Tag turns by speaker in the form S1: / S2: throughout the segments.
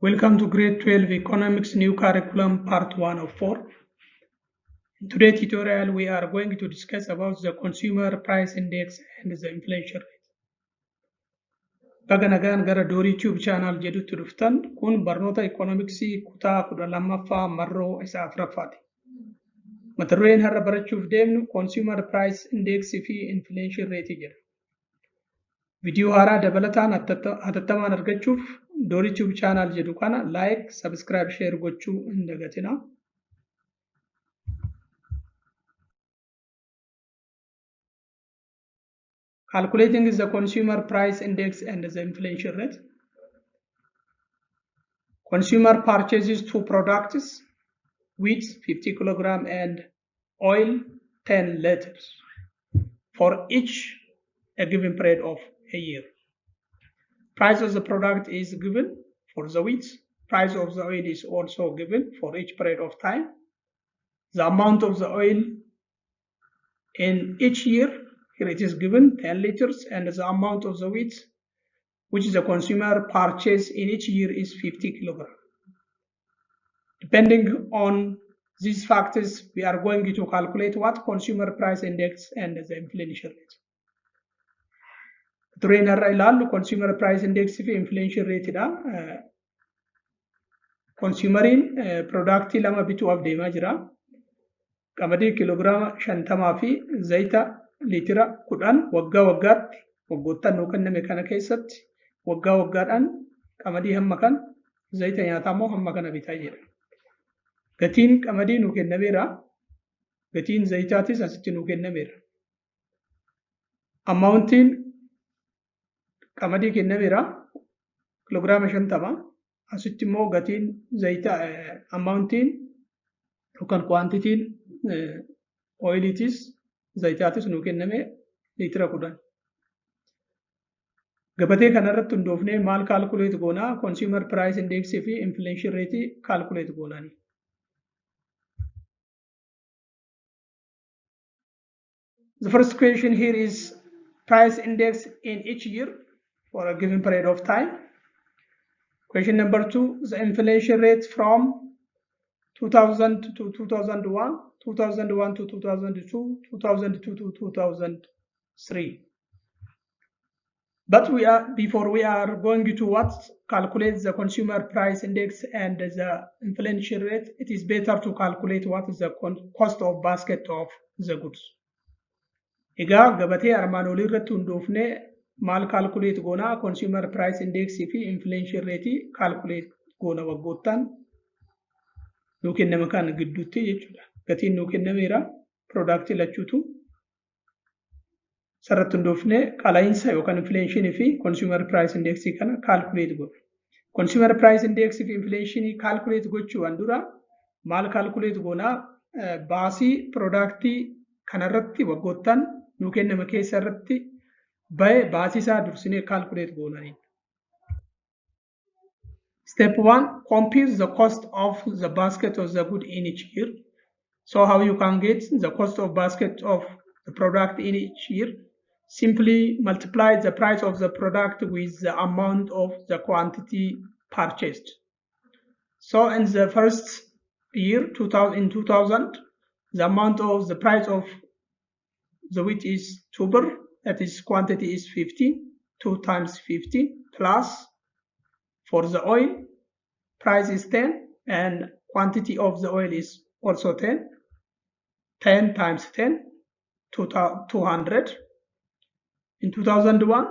S1: Welcome to Grade 12 Economics New Curriculum Part 1 of 4. In today's tutorial, we are going to discuss about the Consumer Price Index and the inflation rate. Baga nagaan gara Dorii Tube channel jedhutti dhuftan kun barnoota Economicsii kutaa 12ffaa marroo isa 4ffaati. Mata dureen har'a barachuuf deemnu Consumer Price Index fi inflation rate jedha. Viidiyoo haaraa dabalataan hatattamaan argachuuf Dorii Tube channel jedhu kana like, subscribe, share gochuu hin dagatina. Calculating the consumer price index and the inflation rate. Consumer purchases two products, wheat 50 kg and oil 10 liters for each a given period of a year. Price of the product is given for the wheat. Price of the oil is also given for each period of time. The amount of the oil in each year, here it is given 10 liters, and the amount of the wheat which the consumer purchase in each year is 50 kg. Depending on these factors, we are going to calculate what consumer price index and the inflation rate. Dureen har'a ilaallu consumer price index fi inflation rate dha. Consumeriin productii lama bituuf deemaa jira. Qamadii kiloogiraama 50 fi zayita liitira 10 waggaa waggaatti waggoottan nuu kenname kana keessatti waggaa waggaadhaan qamadii hamma kan zayita nyaataa immoo hamma kana bitaa jedha. Gatiin qamadii nuu kennameera. Gatiin zayitaatis asitti nuu kennameera. Amountiin qamadii kennameera kiloogiraama 50 asitti immoo gatiin zayita amountiin yookaan quantitiin oilitis zayitaatis nuu kenname liitira 10. Gabatee kanarratti hundoofnee maal calculate goonaa consumer price index fi inflation rate calculate goonaani. The first question here is price index in each year for a given period of time. Question number 2, the inflation rate from 2000 to 2001, 2001 to 2002, 2002 to 2003. But before we are going to calculate the consumer price index and the inflation rate, it is better to calculate what is the cost of basket of the goods. Egaa gabatee armaan olii irratti hundoofnee maal calculate goonaa consumer price index fi inflation rate calculate goona waggoottan nuu kenname kan gidduutti jechuudha. Gatiin nuu kennameera product lachuutu sarratti hundoofnee qaala'insa yookaan inflation fi consumer price index kana calculate goona. Consumer price index fi inflation calculate gochuudhaan dura maal calculate goonaa baasii product kanarratti waggoottan nuu kenname keessa irratti baay'ee baasisaa dursinee calculate goonani. Step 1, compute the cost of the basket of the good in each year. So how you can get the cost of basket of the product in each year? Simply multiply the price of the product with the amount of the quantity purchased. So in the first year, in 2000, the amount of the price of the wheat is 2 birr, that is quantity is 50, 2 times 50 plus for the oil, price is 10 and quantity of the oil is also 10. 10 times 10, 200. In 2001,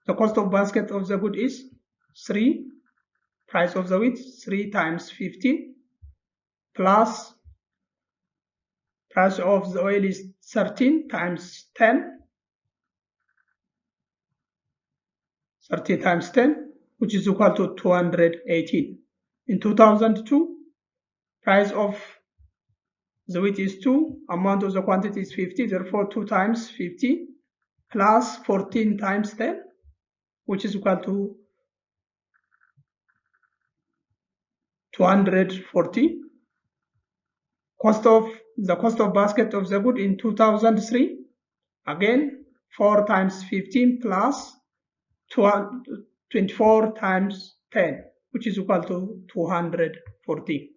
S1: the cost of basket of the good is 3. Price of the wheat 3 times 50 plus Price of the oil is 13 times 10. 13 times 10, which is equal to 218. In 2002, price of the wheat is 2, amount of the quantity is 50, therefore 2 times 50 plus 14 times 10, which is equal to 240. The cost of basket of the good in 2003, again 4 times 15 plus 24 times 10, which is equal to 240.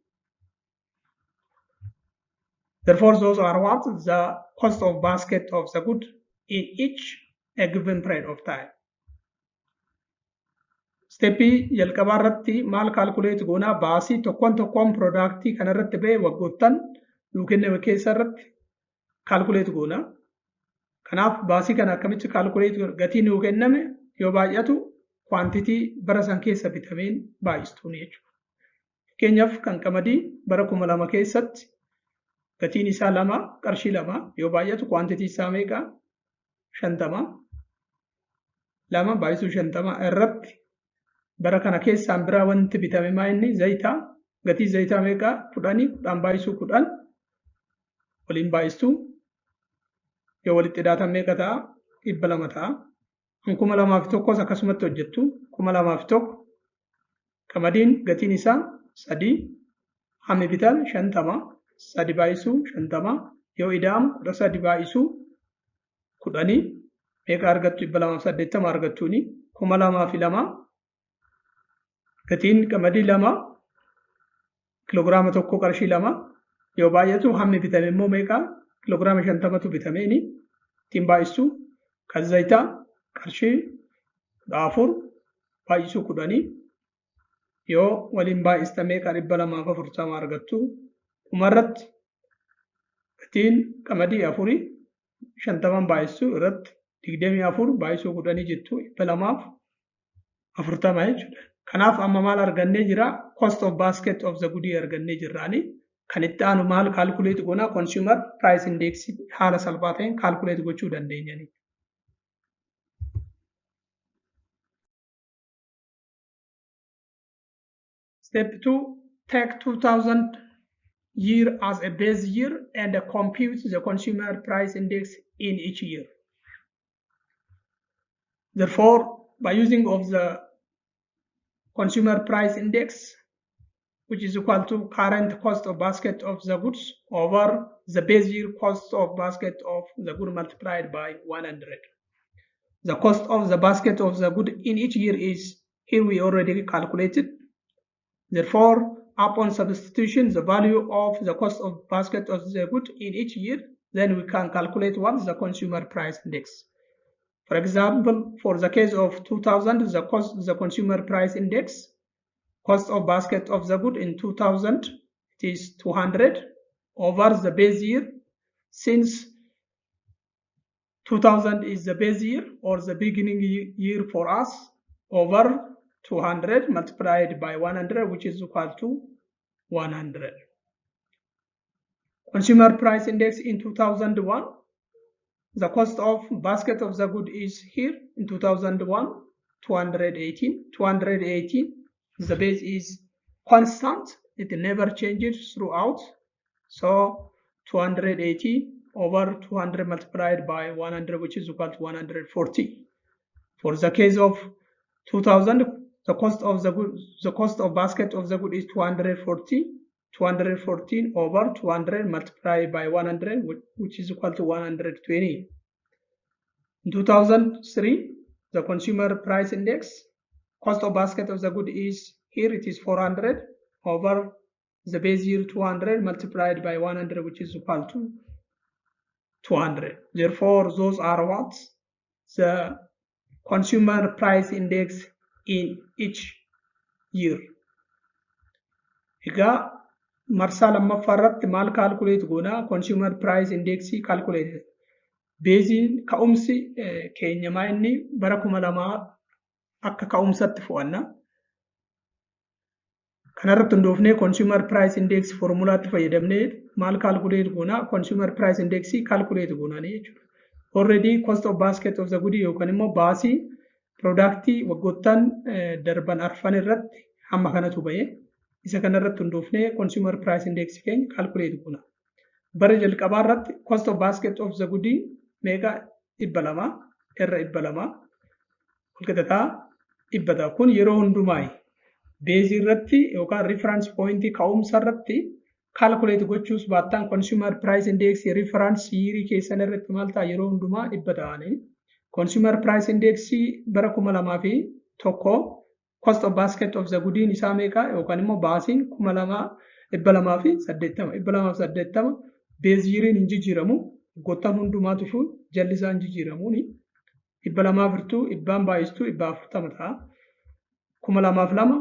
S1: Therefore, those are what the cost of basket of the good in each a given period of time. Steppii jalqabaa irratti maal calculate goonaa baasii tokkoon productii kana irratti ba'e waggoottan nuu kenname keessa irratti calculate goonaa. Kanaaf baasii kana akkamitti calculate gatii nuu kenname yoo baay'atu quantity bara san keessa bitameen baay'istuun jechuudha. Fakkeenyaaf kan qamadii bara 2000 keessatti gatiin isaa 2 qarshii 2 yoo baay'atu quantity isaa meeqa 50 2 baay'isuu 50 irratti bara kana keessaan biraa wanti bitame maa inni zayita gatii zayitaa meeqa 10 baay'isuu 10 waliin baay'istuu yoo walitti daatan meeqa ta'a 200 ta'a. 2001 akkasumatti hojjettu 2001 qamadiin gatiin isaa 3 hammi bitan 50 3 baay'isuu 50 yoo ida'amu 13 baay'isuu 10 meeqa argattu 280 argattuuni 2002 gatiin qamadii 2 kiloogiraama 1 qarshii 2 yoo baay'atu hammi bitame immoo meeqa kiloogiraama 50tu bitameeni ittiin baay'isuu kan zayitaa qarshii 4 baay'isuu 10 yoo waliin baay'ista meeqa 240 argattu umarratti gatiin qamadii 4 50 baay'isuu irratti 24 baay'isuu 10 jettu 240 jechuudha. Kanaaf amma maal argannee jira cost of basket of the good argannee jirraani kan itti aanu maal calculate goona consumer price index haala salphaa ta'een calculate gochuu dandeenyani. Step 2, take 2000 year as a base year and compute the consumer price index in each year. Therefore, by using of the consumer price index, which is equal to current cost of basket of the goods over the base year cost of basket of the good multiplied by 100. The cost of the basket of the good in each year is here we already calculated. Therefore, upon substitution the value of the cost of basket of the good in each year, then we can calculate what is the consumer price index. For example, for the case of 2000, the consumer price index, cost of basket of the good in 2000, it is 200 over the base year. Since 2000 is the base year or the beginning year for us, over 200 multiplied by 100, which is equal to 100. Consumer price index in 2001, the cost of basket of the good is here in 2001, 218. 218, the base is constant, it never changes throughout. So 280 over 200 multiplied by 100, which is equal to 140. For the case of 2000, the cost of basket of the good is 240. 214 over 200 multiplied by 100, which is equal to 120. In 2003, the consumer price index, cost of basket of the good is here, it is 400 over the base year 200 multiplied by 100, which is equal to 200. Therefore, those are what the consumer price index in each year. Egaa marsaa lammaffaa irratti maal calculate goona consumer price index calculate beeziin ka'umsi keenyamaa inni bara 2000 akka ka'umsatti fu'anna. Kanarratti hundoofnee consumer price index formulaatti fayyadamnee maal calculate goona consumer price index calculate goona jechuudha. Already cost of basket of the good yookaan immoo baasii productii waggoottan darban arfan irratti hamma kanatu ba'e isa kanarratti hundoofnee consumer price index keenya calculate goona. Bara jalqabaa irratti cost of basket of the good meeqa 200 irra 200 walqixataa 100 kun yeroo hundumaa beezii irratti yookaan reference point ka'umsa irratti calculate gochuus baattaan consumer price index reference year keessan irratti maal ta'a yeroo hundumaa 100 ta'ani. Consumer price index bara 2001 cost of basket of the good isaa meeqa yookaan immoo baasiin 280 beezii yeariin hin jijjiiramu waggoottan hundumaatu fi jallisaa hin jijjiiramuuni 200 virtuu 100 baay'istuu 140 ta'a. 2002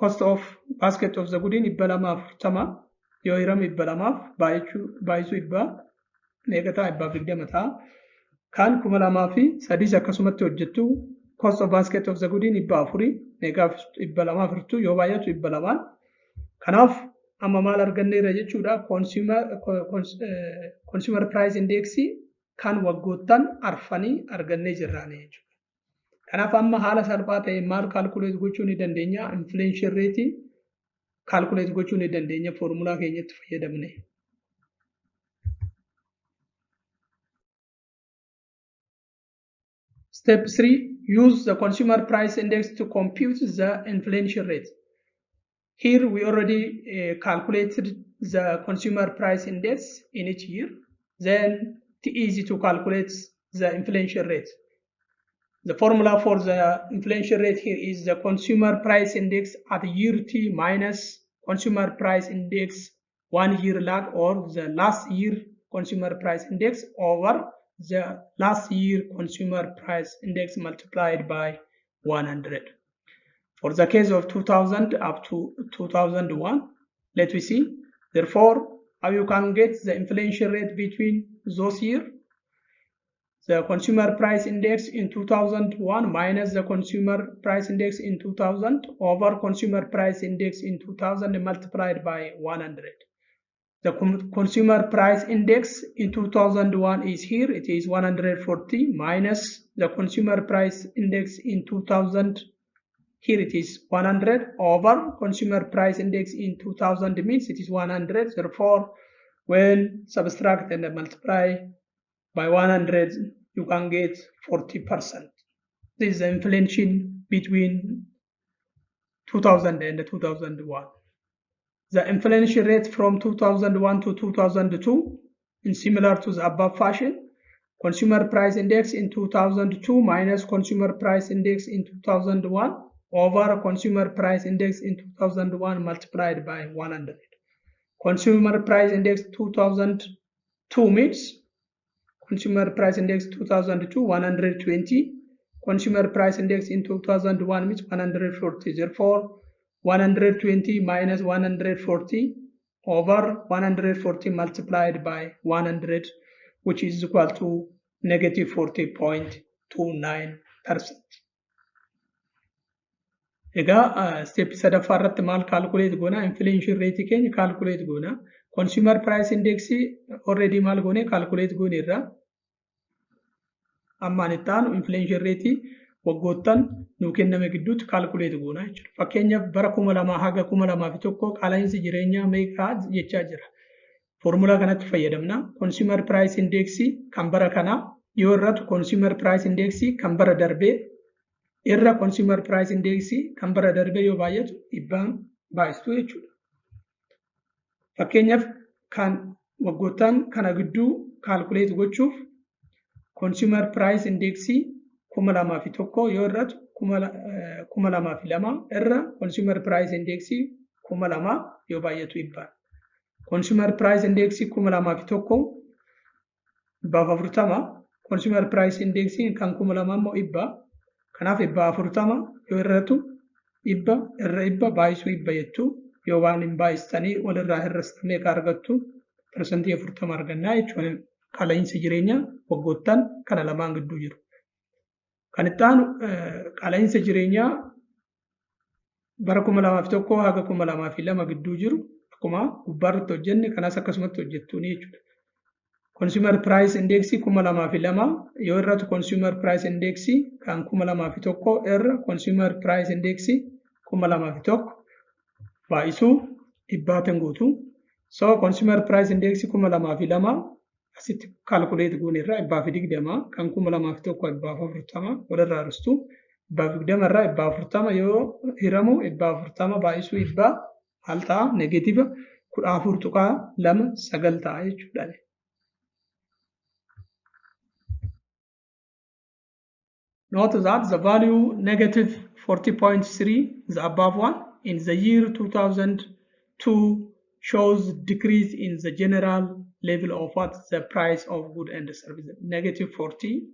S1: cost of basket of the good 240 yoo hiram 200 baay'isuu 100 meeqa ta'a 120 ta'a. Kan 2003 akkasumatti hojjettu cost of basket of the good 400 meeqa 200 virtuu yoo baay'atu 200. Kanaaf amma maal arganneerra jechuudha consumer price index kan waggoottan arfanii argannee jirraane jechuudha. Kanaaf amma haala salphaa ta'een maal calculate gochuu ni dandeenya inflation rate calculate gochuu ni dandeenya formulaa keenyatti fayyadamne. Step 3, use the consumer price index to compute the inflation rate. Here we already calculated the consumer price index in each year. Then it's easy to calculate the inflation rate. The formula for the inflation rate here is the consumer price index at year T minus consumer price index 1 year lag, or the last year consumer price index over the last year consumer price index multiplied by 100. For the case of 2000 up to 2001, let me see. Therefore, how you can get the inflation rate between those years? The consumer price index in 2001 minus the consumer price index in 2000 over consumer price index in 2000 multiplied by 100. The consumer price index in 2001 is here. It is 140 minus the consumer price index in 2000. Here it is 100 over consumer price index in 2000 means it is 100. Therefore, when subtract and multiply by 100, you can get 40%. This is the inflation between 2000 and 2001. The inflation rate from 2001 to 2002 is similar to the above fashion. Consumer price index in 2002 minus consumer price index in 2001 over consumer price index in 2001 multiplied by 100. Consumer price index 2002 means consumer price index 2002 120. Consumer price index in 2001 means 140. Therefore, 120 minus 140 over 140 multiplied by 100, which is equal to negative 40.29%. Egaa step sadaffaa irratti maal calculate goona inflation rate keenya calculate goona. Consumer price index already maal goone calculate goone irra ammaan itti aanu inflation rate waggoottan nuu kenname gidduutti calculate goona jechuudha. Fakkeenyaaf bara 2000 haga 2001 qaala'insi jireenyaa meeqa jechaa jira. Formula kanatti fayyadamna. Consumer price index kan bara kana yoo irratti consumer price index kan bara darbee irra consumer price index kan bara darbee yoo baay'atu dhibbaan baay'istu jechuudha. Fakkeenyaaf kan waggoottan kana gidduu calculate gochuuf consumer price index 2001 yoo irratti 2002 irra consumer price index 2000 yoo baay'atu dhibbaan. Consumer price index 2001 140 consumer price index kan 2000 immoo dhibbaa. Kanaaf 140 yoo irratti dhibba baay'isuu dhibba jechuu yoo waan hin baay'istanii walirraa hir'istan meeqa argattu persentii 40 argannaa jechuudha. Qaala'insi jireenyaa waggoottan kana lamaan gidduu jiru. Kan itti aanu qaala'insa jireenyaa bara 2001 haga 2002 gidduu jiru akkuma gubbaarratti hojjenne kanas akkasumatti hojjettuuni jechuudha. Consumer Price Index 2002 yoo irratti Consumer Price Index kan 2001 irra Consumer Price Index 2001 baay'isuu dhibbaatiin guutuu. So Consumer Price Index 2002 asitti calculate goone irraa 20 kan 2001 40 walirraa aristu 20 irraa 40 yoo hiramu 40 baay'isuu dhibbaa maal ta'a negative 14.29 ta'a jechuudha. Note that the value negative 40.3, the above one, in the year 2002 shows decrease in the general level of what the price of good and service. Negative 40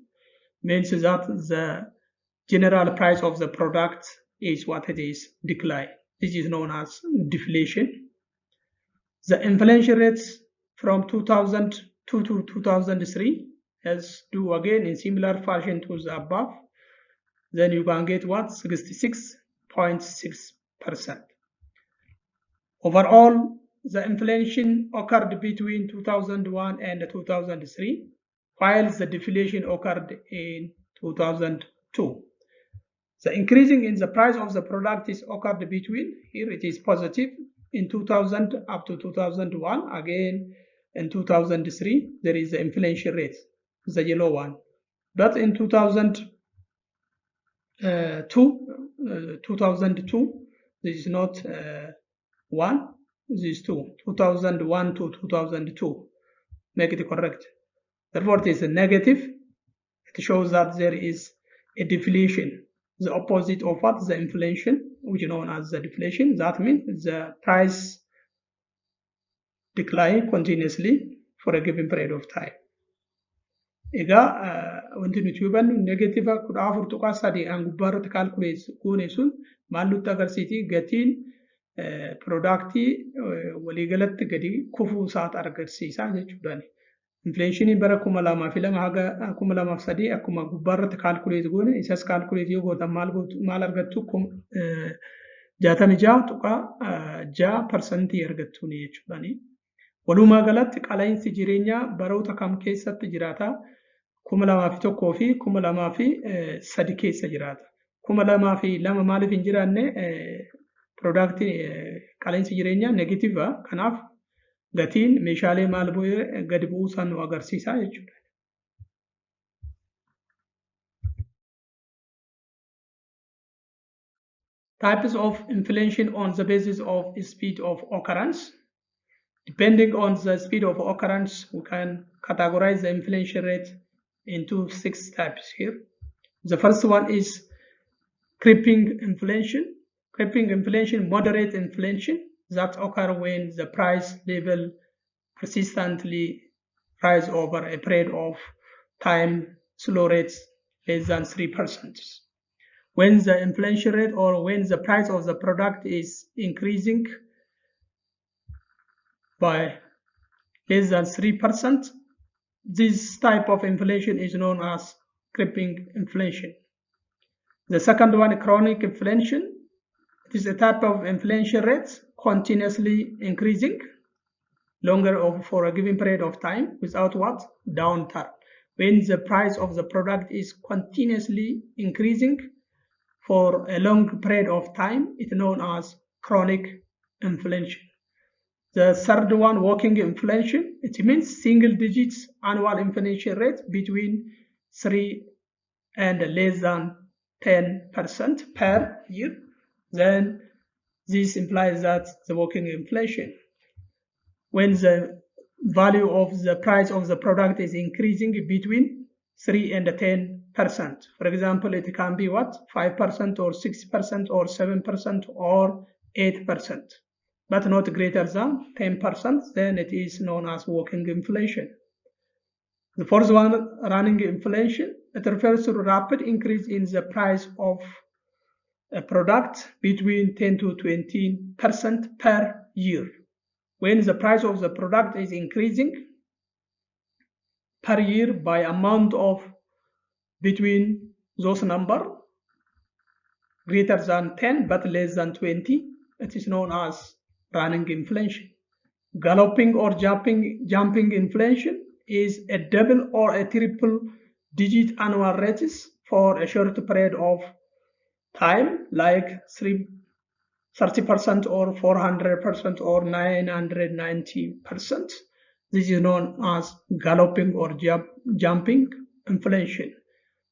S1: means that the general price of the product is what it is, decline. This is known as deflation. The inflation rates from 2002 to 2003, let's do again in similar fashion to the above. Then you can get what? 66.6%. Overall, the inflation occurred between 2001 and 2003, while the deflation occurred in 2002. The increasing in the price of the product is occurred between, here it is positive, in 2000 up to 2001, again in 2003, there is the inflation rate, the yellow one. But in 2002, this is not 1, this is 2, 2001 to 2002, make it correct. Therefore, it is a negative. It shows that there is a deflation, the opposite of what? The inflation, which is known as the deflation. That means the price decline continuously for a given period of time. Egaa wanti nuti hubannu negative 14.3 aan gubbaarratti calculate goone sun maal nutti agarsiisa gatiin productii waliigalatti gadi kufuu isaati agarsiisa jechuudha. Inflation bara 2002 haga 2003 akkuma gubbaarratti calculate goone isas calculate yoo gootan maal argattu 66.6% argattuuni jechuudha. Walumaa galatti qaala'insi jireenyaa baroota kam keessatti jiraata? 2001 fi 2003 keessa jiraata. 2002 maaliif hin jiraanne productii qaala'insi jireenyaa negative kanaaf gatiin meeshaalee maal bu'ee gadi bu'uu isaan nu agarsiisa jechuudha. Types of inflation on the basis of speed of occurrence. Depending on the speed of occurrence, we can categorize the inflation rate into 6 types here. The first one is creeping inflation. Creeping inflation, moderate inflation that occur when the price level persistently rise over a period of time, slow rates less than 3%. When the inflation rate or when the price of the product is increasing by less than 3%, this type of inflation is known as creeping inflation. The second one, chronic inflation. It is a type of inflation rate continuously increasing longer for a given period of time without what? Downturn. When the price of the product is continuously increasing for a long period of time, it's known as chronic inflation. The third one, walking inflation. It means single digits annual inflation rate between 3 and less than 10% per year. Then this implies that the walking inflation, when the value of the price of the product is increasing between 3 and 10%. For example, it can be what? 5% or 6% or 7% or 8%. But not greater than 10%, then it is known as walking inflation. The fourth one, running inflation. It refers to rapid increase in the price of a product between 10 to 20% per year. When the price of the product is increasing per year by amount of between those number greater than 10 but less than 20, it is known as running inflation. Galloping or jumping inflation is a double or a triple digit annual rates for a short period of time, like 30% or 400% or 990%. This is known as galloping or jumping inflation.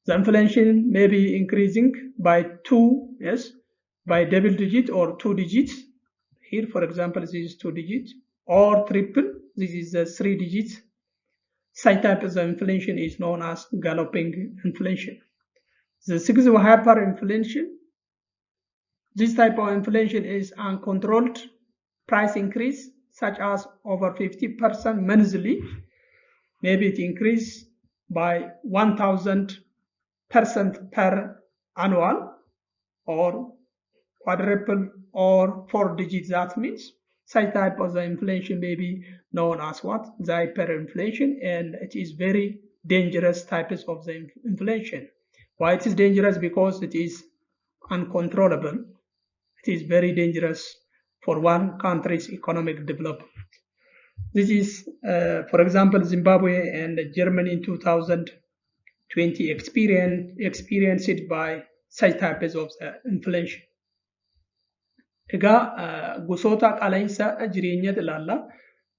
S1: The inflation may be increasing by by double digit or 2 digits. Here, for example, this is 2 digits, or triple, this is 3 digits. Such type of inflation is known as galloping inflation. The sixth hyperinflation. This type of inflation is uncontrolled price increase, such as over 50% monthly. Maybe it increased by 1000% per annual, or quadruple or 4 digits. That means such type of the inflation may be known as what? The hyperinflation, and it is very dangerous types of the inflation. Why it is dangerous? Because it is uncontrollable. It is very dangerous for one country's economic development. This is, for example, Zimbabwe and Germany in 2020 experienced it by such types of the inflation. Egaa gosoota qaala'insa jireenyaa ilaalla.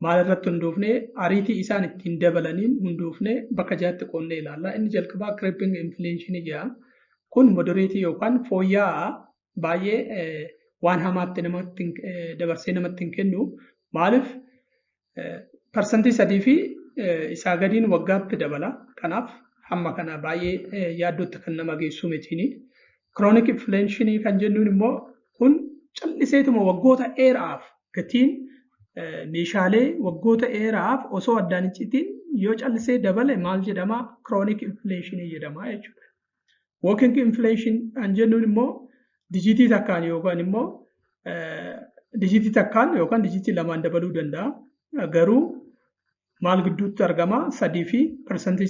S1: Maal irratti hundoofnee ariitii isaan ittiin dabalaniin hundoofnee bakka jaatti qonnee ilaalla. Inni jalqabaa creeping inflation jedhama. Kun moderate yookaan fooyya'aa baay'ee waan hamaatti dabarsee namatti hin kennu. Maaliif parsantii 3 fi isaa gadiin waggaatti dabala. Kanaaf hamma kana baay'ee yaaddootti kan nama geessu mitiini. Chronic inflation kan jennuun immoo kun calliseetuma waggoota dheeraaf gatiin meeshaalee waggoota dheeraaf osoo addaan hin citin yoo callisee dabale maal jedhama? Chronic inflation jedhama jechuudha. Walking inflation kan jennuun immoo dijitii takkaan yookaan immoo dijitii takkaan yookaan dijitii lamaan dabaluu danda'a. Garuu maal gidduutti argama? 3 fi parsantii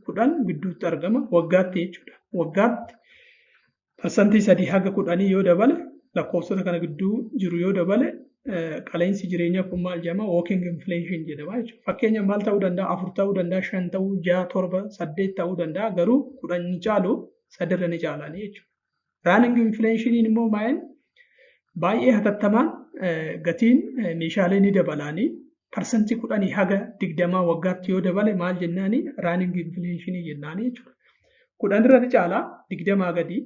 S1: 10 gidduutti argama waggaatti jechuudha. Waggaatti parsantii 3 haga 10 yoo dabale, lakkoofsota kana gidduu jiru yoo dabale, qaleensi jireenyaa kun maal jedhama? Walking inflation jedhama jechuudha. Fakkeenyaaf maal ta'uu danda'a? 4 ta'uu danda'a, 5 ta'uu, 6, 7, 8 ta'uu danda'a. Garuu 10 ni caalu, 3 ni caalanii jechuudha. Running inflation immoo maal? Baay'ee hatattamaan gatiin meeshaalee ni dabalanii parsantii 10 haga 20 waggaatti yoo dabale maal jennaani? Running inflation jennaani jechuudha. 10 irra ni caala, 20 gadi.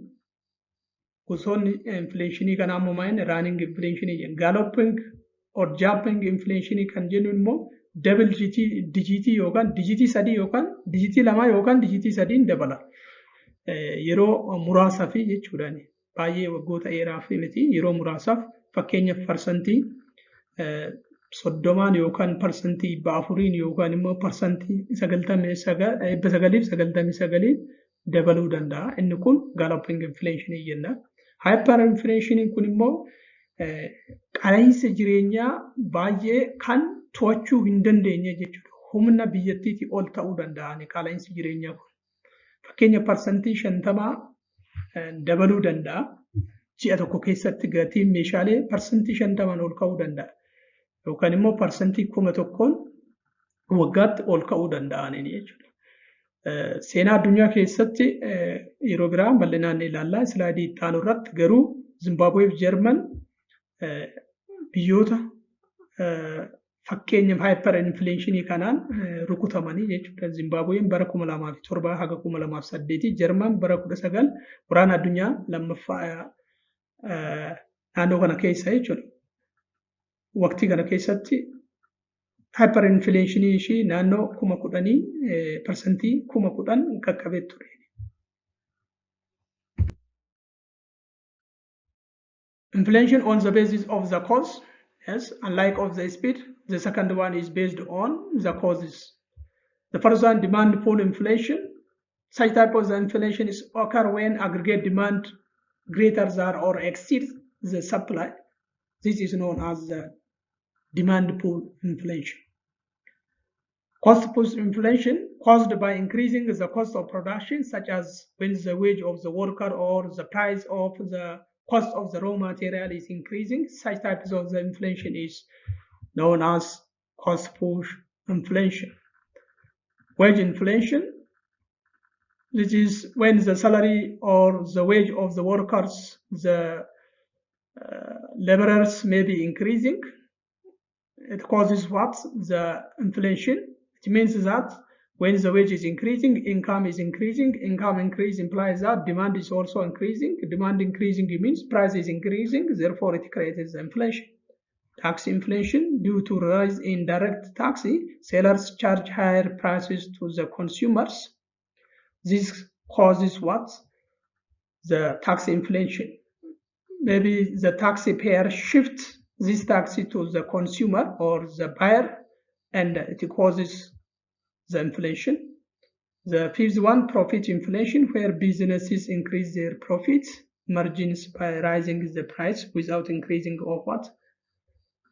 S1: Gosoonni inflation kanaa immoo maal? Running inflation jenna. Galloping or jumping inflation kan jennuun immoo double digitii yookaan digitii 3 yookaan digitii 2 yookaan digitii 3 dabala. Yeroo muraasaaf jechuudha. Baay'ee waggoota dheeraaf miti, yeroo muraasaaf. Fakkeenyaaf parsantii 30 yookaan parsantii 4 yookaan immoo parsantii 999 dabaluu danda'a. Inni kun galloping inflation jenna. Hyperinflation kun immoo qaleensa jireenyaa baay'ee kan to'achuu hin dandeenye jechuudha. Humna biyyattiitii ol ta'uu danda'a qaleensi jireenyaa kun. Fakkeenyaaf parsantii 50 dabaluu danda'a. Ji'a tokko keessatti gatiin meeshaalee parsantii 50 ol ka'uu danda'a. Yookaan immoo parsantii 1000 waggaatti ol ka'uu danda'an jechuudha. Seenaa addunyaa keessatti yeroo biraa bal'inaan ilaallaa islaayidii itti aanu irratti. Garuu Zimbabwee fi Jarman biyyoota fakkeenyaaf hyperinflation kanaan rukutamanii jechuudha. Zimbabween bara 2007 haga 2008, Jarman bara 19 waraana addunyaa lammaffaa naannoo kana keessa jechuudha. Waqtii kana keessatti hyperinflation ishii naannoo 10,000 parsantii 10,000 qaqqabee ture. Inflation on the basis of the cause. Yes, unlike of the speed, the second one is based on the causes. The first one, demand pull inflation. Such type of inflation is occur when aggregate demand greater than or exceeds the supply. This is known as the demand pull inflation. Cost push inflation, caused by increasing the cost of production, such as when the wage of the worker or the price of the cost of the raw material is increasing, such types of the inflation is known as cost push inflation. Wage inflation, this is when the salary or the wage of the workers, the laborers may be increasing. It causes what? The inflation. It means that when the wage is increasing, income is increasing. Income increase implies that demand is also increasing. Demand increasing means price is increasing. Therefore, it creates inflation. Tax inflation, due to rise in direct tax, sellers charge higher prices to the consumers. This causes what? The tax inflation. Maybe the taxpayer shifts this tax to the consumer or the buyer, and it causes the inflation. The fifth one, profit inflation, where businesses increase their profits margins by raising the price without increasing of what?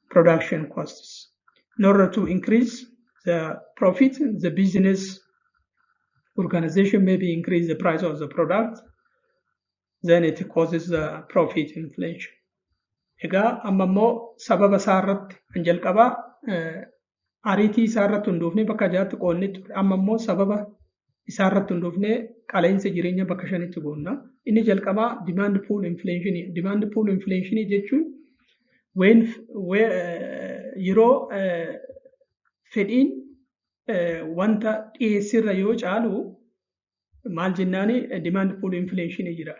S1: Production costs. In order to increase the profit, the business organization maybe increase the price of the product, then it causes the profit inflation. Egaa amma immoo sababa isaa irratti kan jalqabaa ariitii isaa irratti hundoofnee bakka jaatti qoodnee ture. Amma immoo sababa isaa irratti hundoofnee qaleensa jireenya bakka shanitti goonna. Inni jalqabaa demand pull inflation. Demand pull inflation jechuun yeroo fedhiin wanta dhiyeessirra yoo caalu maal jennaani demand pull inflation jira.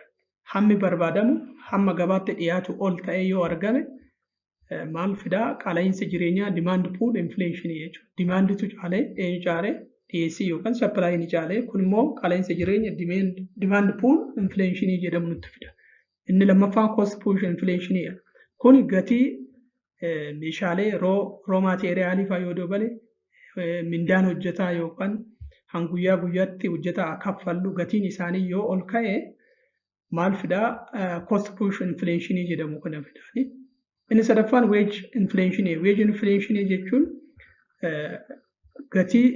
S1: Hammi barbaadamu hamma gabaatti dhiyaatu ol ta'ee yoo argame maal fidaa qaleensa jireenyaa demand pull inflation jechuudha. Dimaanditu caalee dhiyeessii yookaan supply ni caalee kun immoo qaleensa jireenya demand pull inflation jedhamu nutti fida. Inni lammaffaan cost push inflation. Kun gatii meeshaalee raw materiaalii fa'aa yoo dabale mindaan hojjetaa yookaan hanguyyaa guyyaatti hojjetaa kaffallu gatiin isaanii yoo ol ka'e maal fidaa cost push inflation jedhamu kana fidaani. Inni sadaffaan wage inflation. Wage inflation jechuun gatii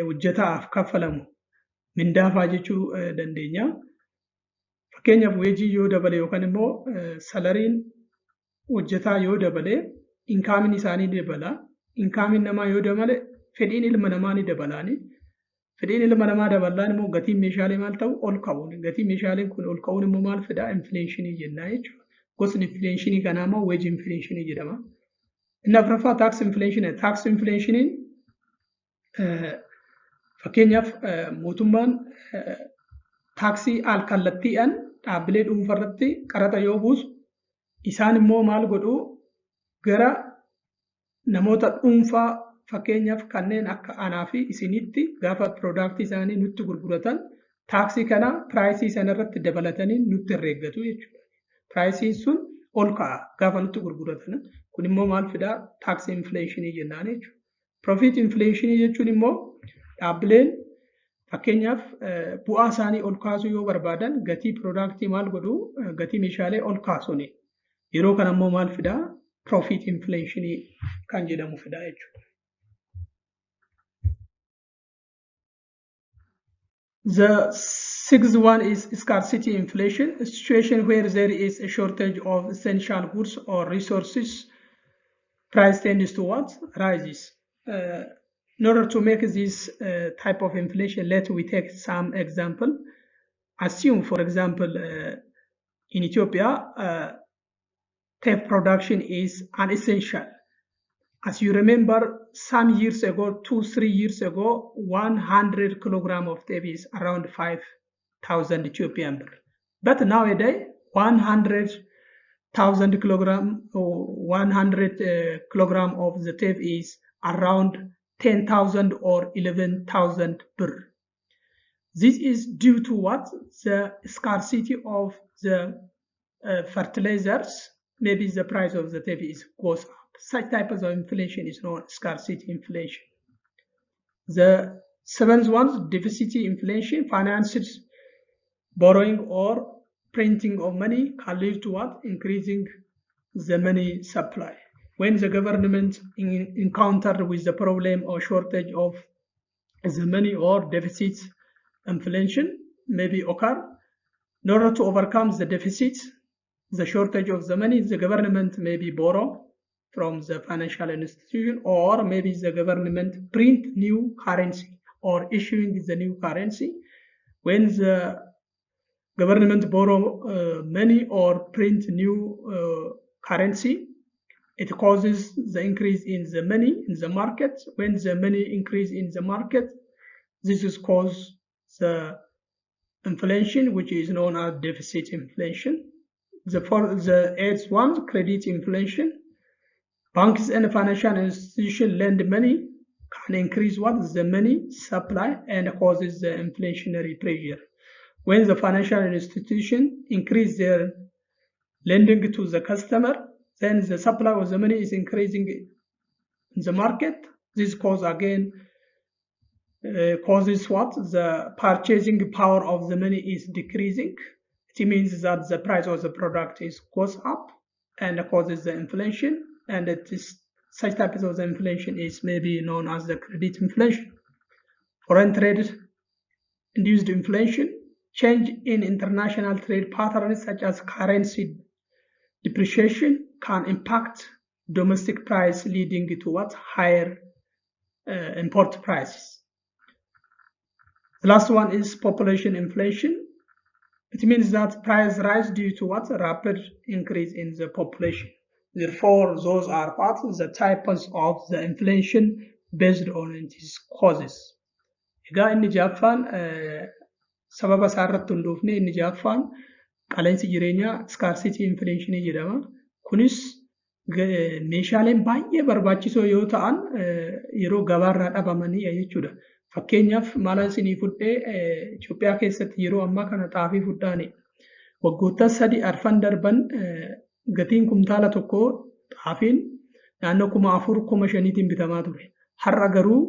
S1: hojjetaaf kaffalamu mindaafaa jechuu dandeenya. Fakkeenyaaf wejii yoo dabale yookaan immoo salariin hojjetaa yoo dabale inkaamin isaanii dabala. Inkaamin namaa yoo dabale fedhiin ilma namaa ni dabalaani. Fedhiin ilma namaa dabalaan immoo gatiin meeshaalee maal ta'u ol ka'uun. Gatiin meeshaaleen kun ol ka'uun immoo maal fidaa infleeshinii jennaa jechuudha. Gosni infleeshinii kanaa immoo wage infleeshinii jedhama. Inni afuraffaa tax infleeshinii. Tax infleeshiniin fakkeenyaaf mootummaan taaksii al kallattiidhaan dhaabbilee dhuunfarratti qaraxa yoo buusu isaan immoo maal godhu gara namoota dhuunfaa fakkeenyaaf kanneen akka anaa fi isinitti gaafa piroodaaktii isaanii nutti gurguratan taaksii kana piraayisii sanarratti dabalatanii nutti herreeggatu jechuudha. Piraayisiin sun ol ka'a gaafa nutti gurguratan. Kun immoo maal fidaa taaksii infleeshinii jennaan jechuudha. Profit infleeshinii jechuun immoo dhaabbileen fakkeenyaaf bu'aa isaanii ol kaasuu yoo barbaadan gatii piroodaaktii maal godhu gatii meeshaalee ol kaasuuni. Yeroo kana immoo maal fidaa profit infleeshinii kan jedhamu fidaa jechuudha. The sixth one is scarcity inflation, a situation where there is a shortage of essential goods or resources. Price tends to what? Rises. In order to make this type of inflation, let we take some example. Assume, for example, in Ethiopia, tape production is unessential. As you remember, some years ago, 2-3 years ago, 100 kilogram of tape is around 5,000 Ethiopian birr. But nowadays, 100,000 kilogram or 100 kilogram of the tape is around 10,000 or 11,000 birr. This is due to what? The scarcity of the fertilizers. Maybe the price of the tape goes up. Such type of inflation is known as scarcity inflation. The seventh one, deficit inflation. Finances, borrowing or printing of money can lead to what? Increasing the money supply. When the government encountered with the problem or shortage of the money or deficit inflation maybe occur. In order to overcome the deficit, the shortage of the money, the government maybe borrow from the financial institution, or maybe the government print new currency or issuing the new currency. When the government borrow money or print new currency, it causes the increase in the money in the market. When the money increase in the market, this is cause the inflation, which is known as deficit inflation. The eighth one, credit inflation. Banks and financial institutions lend money, can increase what? The money supply and causes the inflationary pressure. When the financial institution increase their lending to the customer, then the supply of the money is increasing in the market. This cause again causes what? The purchasing power of the money is decreasing. It means that the price of the product goes up and causes the inflation, and such types of the inflation is maybe known as the credit inflation. Foreign trade induced inflation, change in international trade patterns such as currency depreciation can impact domestic price, leading to what? Higher import prices. The last one is population inflation. It means that price rise due to what? Rapid increase in the population. Therefore, those are what? The types of the inflation based on its causes. Egaa inni jaaffaan sababa isaa irratti hundoofne inni jaaffaan qaleensi jireenyaa scarcity inflation jedhama. Kunis meeshaaleen baay'ee barbaachisoo yoo ta'an yeroo gabaarraa dhabamanii jechuudha. Fakkeenyaaf maal isinii fudhee Itoophiyaa keessatti yeroo ammaa kana xaafii fudhaani waggoota 3 arfan darban gatiin kumtaala tokko xaafiin naannoo 4,000-5,000tiin bitamaa ture. Har'a garuu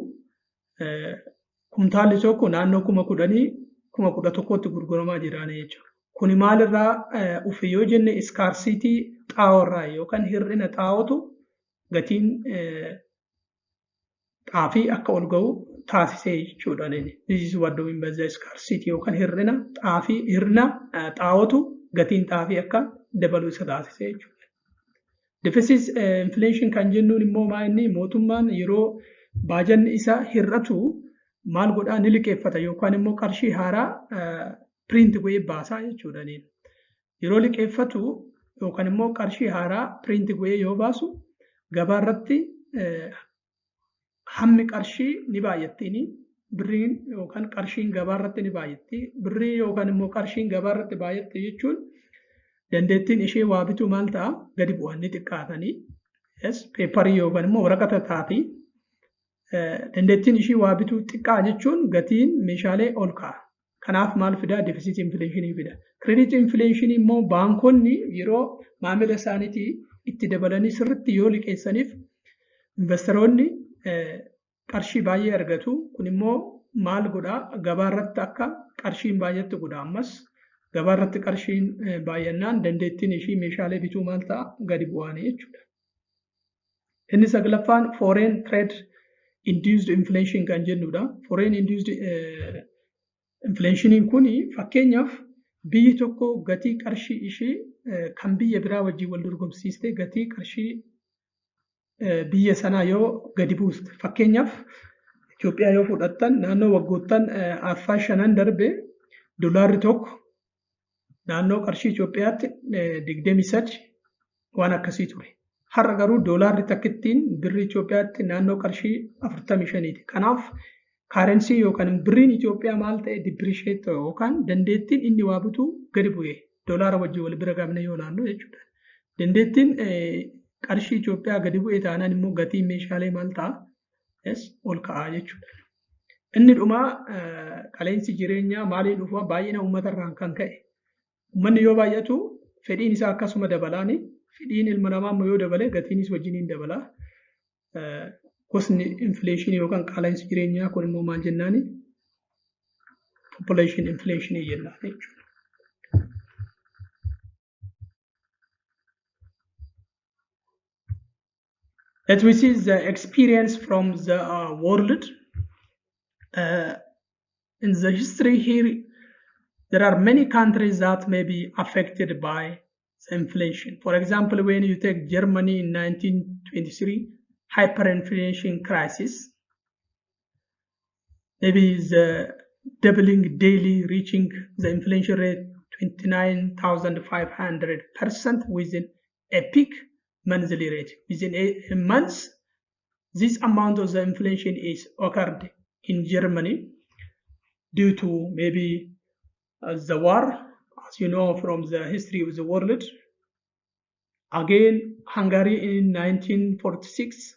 S1: kumtaalli tokko naannoo 10,000-11,000tti gurguramaa jiraane jechuudha. Kuni maalirraa dhufe yoo jenne scarcity xaa'oorraa yookaan hir'ina xaa'ootu gatiin xaafii akka ol ga'u taasisee jechuudha. This is what doing by the scarcity yookaan hir'ina xaa'ootu gatiin xaafii akka dabalu isa taasisee jechuudha. Deficit inflation kan jennuun immoo maa'inni mootummaan yeroo baajanni isa hir'atu maal godhaa ni liqeeffata yookaan immoo qarshii haaraa print godhee baasaa jechuudha. Yeroo liqeeffatu yookaan immoo qarshii haaraa print godhee yoo baasu gabaarratti hammi qarshii ni baay'attiini. Birriin yookaan qarshiin gabaarratti ni baay'atti. Birrii yookaan immoo qarshiin gabaarratti baay'atte jechuun dandeettiin ishee waa bituu maal ta'a? Gadi bu'anii xiqqaatanii. Peeparii yookaan immoo waraqata taati. Dandeettiin ishee waa bituu xiqqaa jechuun gatiin meeshaalee ol ka'a. Kanaaf maal fidaa? Deficit inflationii fida. Credit inflation immoo baankonni yeroo maamila isaaniitii itti dabalanii sirriitti yoo liqeessaniif investoroonni qarshii baay'ee argatu. Kun immoo maal godhaa? Gabaarratti akka qarshiin baay'attu godha. Ammas gabaarratti qarshiin baay'annaan dandeettiin ishii meeshaalee bituu maal ta'a? Gadi bu'anii jechuudha. Inni saglaffaan foreign trade induced inflation kan jennudha. Foreign induced inflationiin kuni fakkeenyaaf biyyi tokko gatii qarshii ishee kan biyya biraa wajjin wal dorgomsiistee gatii qarshii biyya sanaa yoo gadi buuste. Fakkeenyaaf Itoophiyaa yoo fudhattan naannoo waggoottan arfaa 5 darbe doolaarri tokko naannoo qarshii Itoophiyaatti 23 waan akkasii ture. Har'a garuu doolaarri takkittiin birrii Itoophiyaatti naannoo qarshii 45ti. Kanaaf kaarensi yookaan birriin Itoophiyaa maal ta'e depreciate yookaan dandeettiin inni waa bituu gadi bu'e doolaara wajjin wal bira qabne yoo ilaallu jechuudha. Dandeettiin qarshii Itoophiyaa gadi bu'e taanaan immoo gatiin meeshaalee maal ta'a? Ol ka'aa jechuudha. Inni dhumaa qaleensi jireenyaa maaliin dhufa? Baay'ina uummatarraan kan ka'e. Uummanni yoo baay'atu fedhiin isaa akkasuma dabalaani. Fedhiin ilma namaa immoo yoo dabale gatiinis wajjiniin dabala. Gosni inflation yookaan qaleensi jireenyaa kun immoo maal jennaani? Population inflation jennaan jechuudha. As we see the experience from the world, in the history here, there are many countries that may be affected by the inflation. For example, when you take Germany in 1923 hyperinflation crisis, maybe the doubling daily, reaching the inflation rate 29,500% within a peak monthly rate. Within a month, this amount of the inflation is occurred in Germany due to maybe the war, as you know from the history of the world. Again, Hungary in 1946,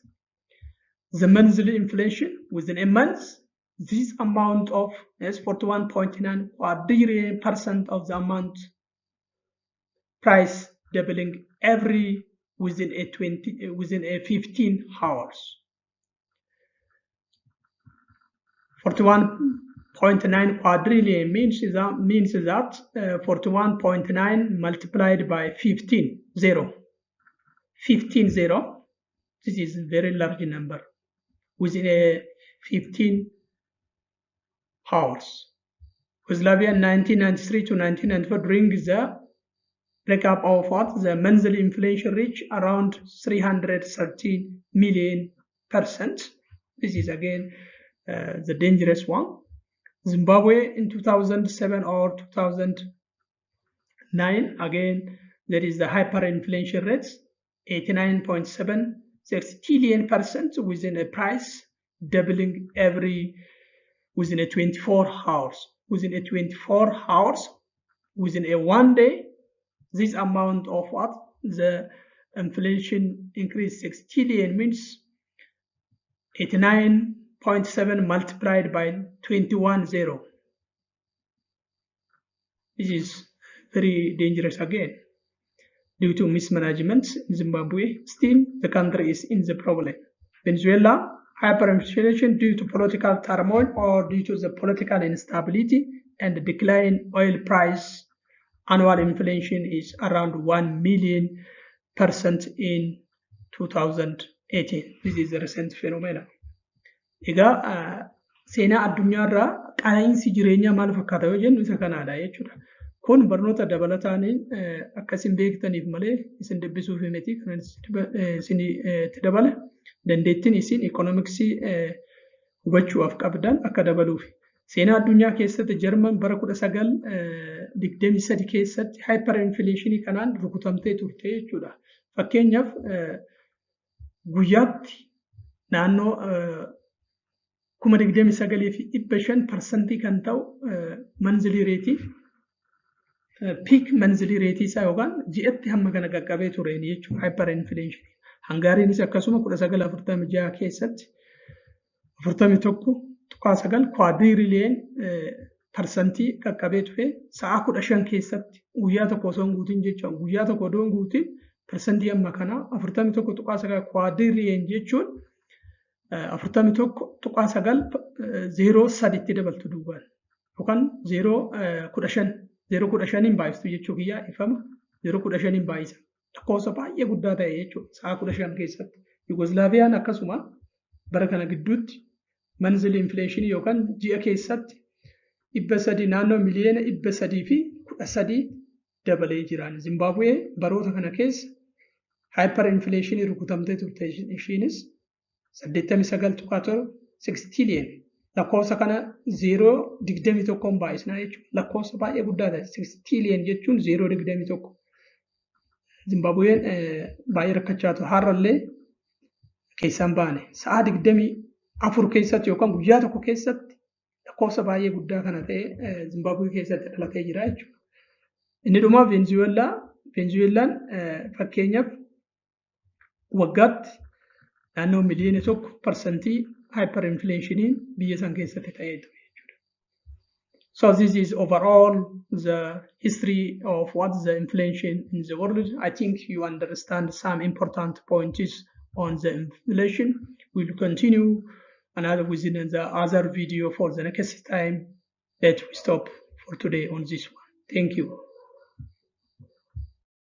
S1: the monthly inflation within a month, this amount of 41.9 quadrillion% of the amount price doubling within a 15 hours. 41.9 quadrillion means that 41.9 multiplied by 15 zero. This is a very large number within a 15 hours. Yugoslavia 1993 to 1994, during the breakup of what the monthly inflation reached around 313 million%. This is again the dangerous one. Zimbabwe in 2007 or 2009, again there is the hyperinflation rates, 89.76 trillion% within a price doubling within a 24 hours. Within a 24 hours, within a 1 day, this amount of what the inflation increased 6 trillion means 89.7 multiplied by 21 zero. This is very dangerous again. Due to mismanagement in Zimbabwe, still the country is in the problem. Venezuela, hyperinflation due to political turmoil or due to the political instability and the decline oil price. Annual inflation is around 1 million% in 2018. This is a recent phenomenon. Egaa seenaa addunyaarraa qaala'insi jireenyaa maal fakkaata yoo jennu isa kanaadha jechuudha. Kun barnoota dabalataaniin akkasiin beektaniif malee isin dubbisuuf miti kan isin itti dabale dandeettiin isin ikoonomiksii hubachuuf qabdan akka dabaluuf. Seenaa addunyaa keessatti Jarman bara 1923 keessatti hyperinflationii kanaan rukutamtee turte jechuudha. Fakkeenyaaf guyyaatti naannoo 29,500% kan ta'u monthly rate peak monthly rate isaa yookaan ji'atti hamma kana qaqqabee tureen jechuudha hyperinflation. Hangaariinis akkasuma 1946 keessatti 41.9 quadrillion% qaqqabee ture sa'a 15 keessatti guyyaa tokko osoo hin guutin jechuudha. Guyyaa tokko osoo hin guutin persentii amma kana 41.9 quadrillion jechuun 41.9 itti dabaltu duubaan yookaan 0.15 hin baay'istu jechuu kiyyaa ifama 0.15 hin baay'isa. Lakkoofsa baay'ee guddaa ta'e jechuudha sa'a 15 keessatti. Yugoslaaviyaan akkasuma bara kana gidduutti monthly inflation yookaan ji'a keessatti 300 naannoo miliyoona 313 dabalee jiraan. Zimbabwe baroota kana keessa hyperinflation rukutamtee turte ishiinis 89.6 trillion. Lakkoofsa kana 0.21 baay'isnaa jechuudha. Lakkoofsa baay'ee guddaa ta'e 6 trillion jechuun 0.21. Zimbabween baay'ee rakkachaa ture. Har'allee keessaan baane sa'a 24 keessatti yookaan guyyaa tokko keessatti lakkoofsa baay'ee guddaa kana ta'e Zimbabwe keessatti dhalatee jira jechuudha. Inni dhumaa Venezuelaan fakkeenyaaf waggaatti naannoo miliyoona 1% hyperinflationiin biyya san keessatti ta'ee ture jechuudha. So this is overall the history of what is the inflation in the world. I think you understand some important points on the inflation. We'll continue within the other video for the next time. Let we stop for today on this one. Thank you.